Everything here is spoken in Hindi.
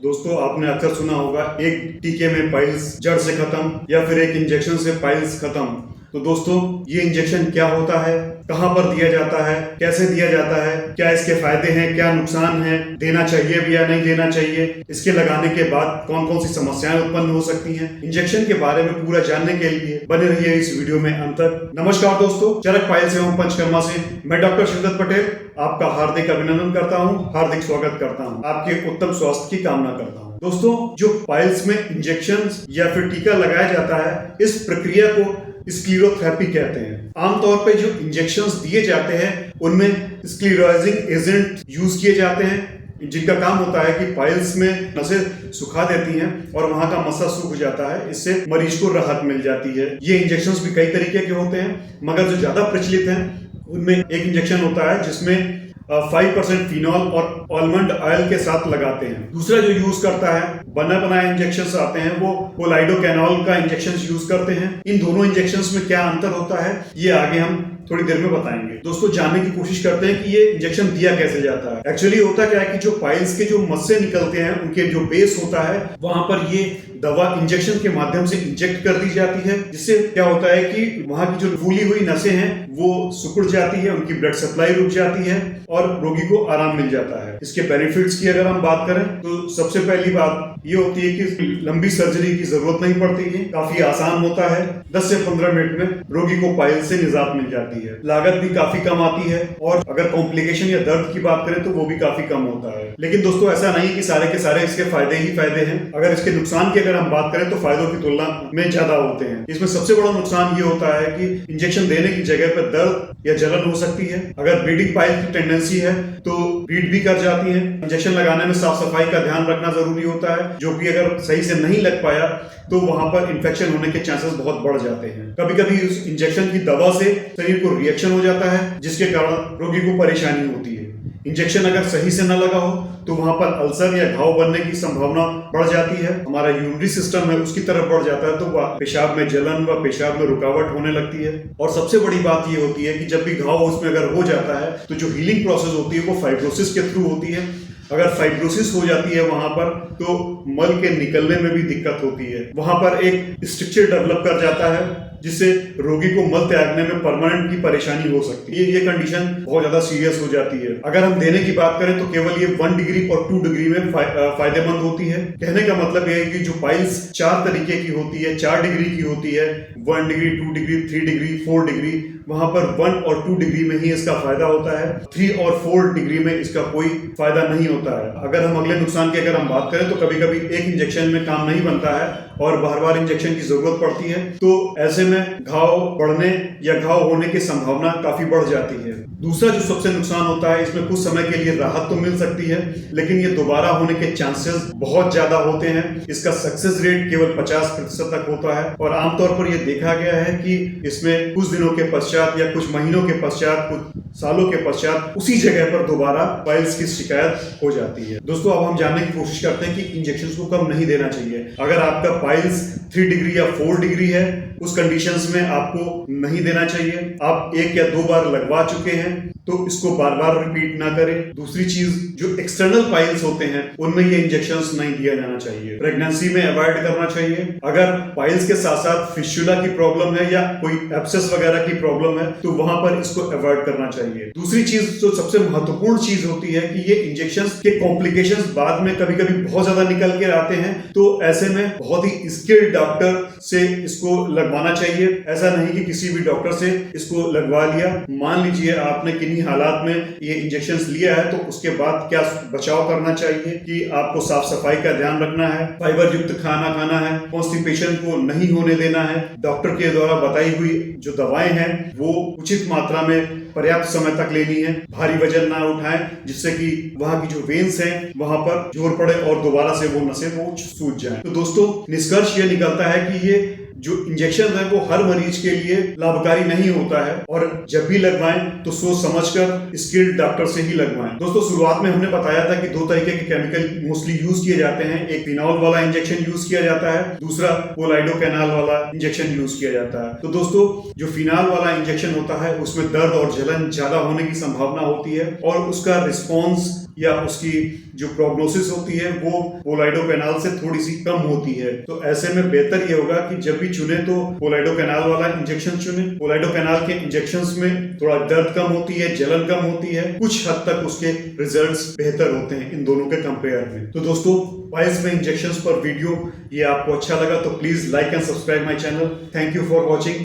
दोस्तों आपने अक्सर सुना होगा एक टीके में पाइल्स जड़ से खत्म या फिर एक इंजेक्शन से पाइल्स खत्म। तो दोस्तों ये इंजेक्शन क्या होता है, कहां पर दिया जाता है, कैसे दिया जाता है, क्या इसके फायदे हैं, क्या नुकसान है, देना चाहिए भी या नहीं देना चाहिए, इसके लगाने के बाद कौन कौन सी समस्याएं उत्पन्न हो सकती हैं, इंजेक्शन के बारे में पूरा जानने के लिए बने रहिए इस वीडियो में अंत तक। नमस्कार दोस्तों, चरक पाइल्स एवं पंचकर्मा से मैं डॉक्टर शिवदत्त पटेल आपका हार्दिक अभिनंदन करता हूं, हार्दिक स्वागत करता हूं, आपके उत्तम स्वास्थ्य की कामना करता हूं। दोस्तों जो पाइल्स में इंजेक्शन या फिर टीका लगाया जाता है, इस प्रक्रिया को स्क्लीरोथेरेपी कहते हैं। आमतौर पे जो इंजेक्शंस दिए जाते हैं उनमें स्क्लीरोजिंग एजेंट यूज किए जाते हैं, जिनका काम होता है कि पाइल्स में नसें सुखा देती हैं और वहां का मस्सा सूख जाता है, इससे मरीज को राहत मिल जाती है। ये इंजेक्शंस भी कई तरीके के होते हैं, मगर जो ज्यादा प्रचलित हैं उनमें एक इंजेक्शन होता है जिसमें 5% फिनॉल और आलमंड ऑयल के साथ लगाते हैं। दूसरा जो यूज करता है, बना बनाए इंजेक्शंस आते हैं, वो पोलाइडोकैनोल का इंजेक्शंस यूज करते हैं। इन दोनों इंजेक्शंस में क्या अंतर होता है ये आगे हम थोड़ी देर में बताएंगे। दोस्तों जानने की कोशिश करते हैं कि ये इंजेक्शन दिया कैसे जाता है। एक्चुअली होता क्या है कि जो पाइल्स के जो मस्से निकलते हैं उनके जो बेस होता है वहां पर ये दवा इंजेक्शन के माध्यम से इंजेक्ट कर दी जाती है, जिससे क्या होता है कि वहां की जो फूली हुई नसें हैं वो सिकुड़ जाती है, उनकी ब्लड सप्लाई रुक जाती है और रोगी को आराम मिल जाता है। इसके बेनिफिट्स की अगर हम बात करें तो सबसे पहली बात ये होती है कि लंबी सर्जरी की जरूरत नहीं पड़ती है, काफी आसान होता है। 10 से 15 मिनट में रोगी को पाइल्स से निजात मिल जाती है। लागत भी काफी कम आती है और अगर कॉम्प्लिकेशन या दर्द की बात करें तो वो भी काफी कम होता है। लेकिन दोस्तों ऐसा नहीं कि सारे के सारे इसके फायदे ही फायदे हैं। अगर इसके नुकसान की अगर हम बात करें तो फायदों की तुलना में ज्यादा होते हैं। इसमें सबसे बड़ा नुकसान ये होता है कि इंजेक्शन देने की जगह पर दर्द या जलन हो सकती है। अगर ब्लीडिंग पाइल की टेंडेंसी है तो ब्लीड भी कर जाती है। इंजेक्शन लगाने में साफ सफाई का ध्यान रखना जरूरी होता है, जो कि अगर सही से नहीं लग पाया तो वहां पर इंफेक्शन होने के चांसेस बहुत बढ़ जाते हैं। कभी कभी उस इंजेक्शन की दवा से शरीर को रिएक्शन हो जाता है, जिसके कारण रोगी को परेशानी होती है। इंजेक्शन अगर सही से न लगा हो तो वहां पर अल्सर या घाव बनने की संभावना बढ़ जाती है। हमारा यूरिनरी सिस्टम है उसकी तरफ बढ़ जाता है, तो पेशाब में जलन व पेशाब में रुकावट होने लगती है। और सबसे बड़ी बात ये होती है कि जब भी घाव उसमें अगर हो जाता है तो जो हीलिंग प्रोसेस होती है वो फाइब्रोसिस के थ्रू होती है। अगर फाइब्रोसिस हो जाती है वहां पर तो मल के निकलने में भी दिक्कत होती है। वहां पर एक स्ट्रक्चर डेवलप कर जाता है जिससे रोगी को मल त्यागने में परमानेंट की परेशानी हो सकती है। ये कंडीशन बहुत ज्यादा सीरियस हो जाती है। अगर हम देने की बात करें तो केवल ये 1 डिग्री और 2 डिग्री में फायदेमंद होती है। कहने का मतलब ये है कि जो पाइल्स 4 तरीके की होती है, 4 डिग्री की होती है, 1 डिग्री, 2 डिग्री, 3 डिग्री, 4 डिग्री, वहां पर 1 और 2 डिग्री में ही इसका फायदा होता है। 3 और 4 डिग्री में इसका कोई फायदा नहीं होता है। अगर हम अगले नुकसान की अगर हम बात करें तो कभी कभी एक इंजेक्शन में काम नहीं बनता है और बार बार इंजेक्शन की जरूरत पड़ती है, तो ऐसे में घाव बढ़ने या घाव होने की संभावना काफी बढ़ जाती है। दूसरा जो सबसे नुकसान होता है, इसमें कुछ समय के लिए राहत तो मिल सकती है लेकिन ये दोबारा होने के चांसेस बहुत ज्यादा होते हैं। इसका सक्सेस रेट केवल 50% तक होता है और आमतौर पर यह देखा गया है कि इसमें कुछ दिनों के पश्चात या कुछ महीनों के पश्चात, कुछ सालों के पश्चात उसी जगह पर दोबारा पाइल्स की शिकायत हो जाती है। दोस्तों अब हम जानने की कोशिश करते हैं कि इंजेक्शन को कब नहीं देना चाहिए। अगर आपका पाइल्स 3 डिग्री या 4 डिग्री है उस कंडीशंस में आपको नहीं देना चाहिए। आप 1 या 2 बार लगवा चुके हैं तो इसको बार बार रिपीट ना करें। दूसरी चीज, जो एक्सटर्नल पाइल्स होते हैं उनमें ये इंजेक्शंस नहीं दिया जाना चाहिए। प्रेगनेंसी में अवॉइड करना चाहिए। अगर पाइल्स के साथ साथ फिस्टुला की प्रॉब्लम है या कोई एब्सेस वगैरह की प्रॉब्लम है तो वहां पर इसको अवॉइड करना चाहिए। दूसरी चीज जो सबसे महत्वपूर्ण चीज होती है कि ये इंजेक्शंस के कॉम्प्लिकेशंस बाद में कभी कभी बहुत ज्यादा निकल के आते हैं, तो ऐसे में बहुत ही स्किल्ड डॉक्टर से इसको लगवाना चाहिए। ऐसा नहीं कि किसी भी डॉक्टर से इसको लगवा लिया। मान लीजिए आपने किन्हीं हालात में ये इंजेक्शंस लिया है तो उसके बाद क्या बचाव करना चाहिए कि आपको साफ सफाई का ध्यान रखना है, फाइबर युक्त खाना खाना है, कॉन्स्टिपेशन को नहीं होने देना है, डॉक्टर के द्वारा बताई हुई जो दवाएं हैं वो उचित मात्रा में पर्याप्त समय तक लेनी है, भारी वजन ना उठाएं जिससे कि वहां की जो वेन्स हैं वहां पर जोर पड़े और दोबारा से वो नसें वो सूज जाएं। तो दोस्तों निष्कर्ष ये निकलता है कि ये जो इंजेक्शन है वो हर मरीज के लिए लाभकारी नहीं होता है और जब भी लगवाएं तो सोच समझकर स्किल्ड डॉक्टर से ही लगवाएं। दोस्तों शुरुआत में हमने बताया था कि 2 तरीके के केमिकल मोस्टली यूज किए जाते हैं। एक फिनॉल वाला इंजेक्शन यूज किया जाता है, दूसरा पोलाइडोकैनोल वाला इंजेक्शन यूज किया जाता है। तो दोस्तों जो फिनॉल वाला इंजेक्शन होता है उसमें दर्द और जलन ज्यादा होने की संभावना होती है और उसका रिस्पॉन्स या उसकी जो प्रोग्नोसिस होती है वो पोलाइडो कैनाल से थोड़ी सी कम होती है। तो ऐसे में बेहतर ये होगा कि जब भी चुने तो पोलाइडो कैनाल वाला इंजेक्शन चुने। पोलाइडो कैनाल के इंजेक्शंस में थोड़ा दर्द कम होती है, जलन कम होती है, कुछ हद तक उसके रिजल्ट्स बेहतर होते हैं इन दोनों के कंपेयर में। तो दोस्तों, पाइल्स में इंजेक्शंस पर वीडियो ये आपको अच्छा लगा तो please like and subscribe my channel. Thank you for watching.